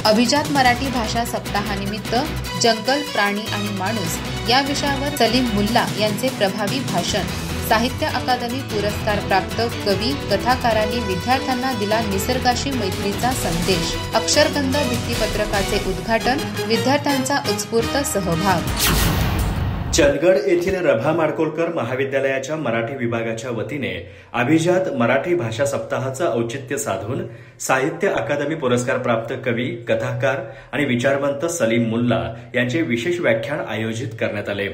अभिजात मराठी भाषा सप्ताहानिमित्त जंगल, प्राणी आणि माणूस या विषयावर सलीम मुल्ला यांचे प्रभावी भाषण, साहित्य अकादमी पुरस्कार प्राप्त कवी कथाकारांनी विद्यार्थ्यांना दिला निसर्गाशी मैत्रीचा संदेश, अक्षरगंध भित्तीपत्रकाचे उद्घाटन, विद्यार्थ्यांचा उत्स्फूर्त सहभाग। चंदगड येथील रभा माडकोळकर महाविद्यालयाच्या मराठी विभागाच्या वतीने अभिजात मराठी भाषा सप्ताहाचं औचित्य साधून साहित्य अकादमी पुरस्कार प्राप्त कवी, कथाकार आणि विचारवंत सलीम मुल्ला यांचे विशेष व्याख्यान आयोजित करण्यात आले।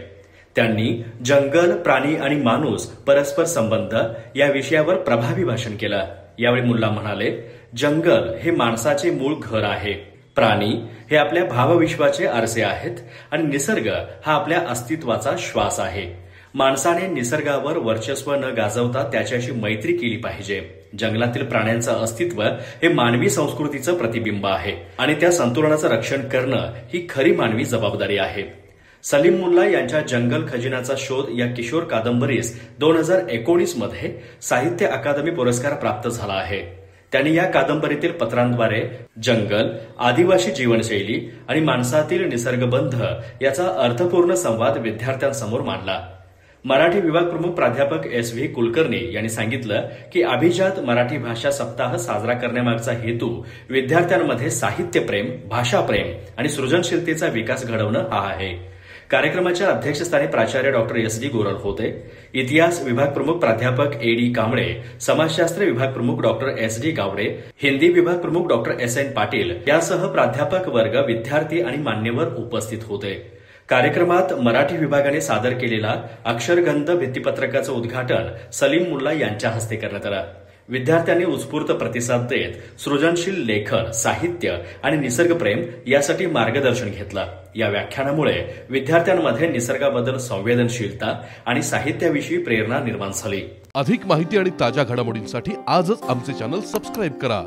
त्यांनी जंगल, प्राणी आणि माणूस परस्पर संबंध या विषयावर प्रभावी भाषण केलं। यावेळी मुल्ला म्हणाले, जंगल हे माणसाचे मूळ घर आहे, प्राणी हे आपल्या भावविश्वाचे आरसे आहेत आणि निसर्ग हा आपल्या अस्तित्वाचा श्वास आहे। माणसाने निसर्गावर वर्चस्व न गाजवता त्याच्याशी मैत्री केली पाहिजे। जंगलातील प्राण्यांचं अस्तित्व हे मानवी संस्कृतीचं प्रतिबिंब आहे आणि त्या संतुलनाचं रक्षण करणं ही खरी मानवी जबाबदारी आहे। सलीम मुल्ला यांच्या जंगल खजिनाचा शोध या किशोर कादंबरीस 2019 मध्ये साहित्य अकादमी पुरस्कार प्राप्त झाला आहे। त्यांनी या कादंबरीतील पत्रांद्वारे जंगल, आदिवासी जीवनशैली आणि माणसातील निसर्गबंध याचा अर्थपूर्ण संवाद विद्यार्थ्यांसमोर मांडला। मराठी विभाग प्रमुख प्राध्यापक SV कुलकर्णी यांनी सांगितलं की अभिजात मराठी भाषा सप्ताह साजरा करण्यामागचा हेतू विद्यार्थ्यांमध्ये साहित्यप्रेम, भाषाप्रेम आणि सृजनशीलतेचा विकास घडवणं हा आहे। कार्यक्रमाच्या अध्यक्षस्थानी प्राचार्य डॉक्टर SD गोरल होते। इतिहास विभाग प्रमुख प्राध्यापक AD कांबळे, समाजशास्त्र विभाग प्रमुख डॉक्टर SD गावडे, हिंदी विभाग प्रमुख डॉक्टर SN पाटील यासह प्राध्यापक वर्ग, विद्यार्थी आणि मान्यवर उपस्थित होते। कार्यक्रमात मराठी विभागाने सादर केलेला अक्षरगंध भित्तीपत्रकाचं उद्घाटन सलीम मुल्ला यांच्या हस्ते करण्यात आलं। विद्यार्थ्यांनी उत्स्फूर्त प्रतिसाद देत सृजनशील लेखन, साहित्य आणि निसर्गप्रेम यासाठी मार्गदर्शन घेतलं। या व्याख्यानामुळे विद्यार्थ्यांमध्ये निसर्गाबद्दल संवेदनशीलता आणि साहित्याविषयी प्रेरणा निर्माण झाली। अधिक माहिती आणि ताज्या घडामोडींसाठी आजच आमचे चॅनल सबस्क्राइब करा।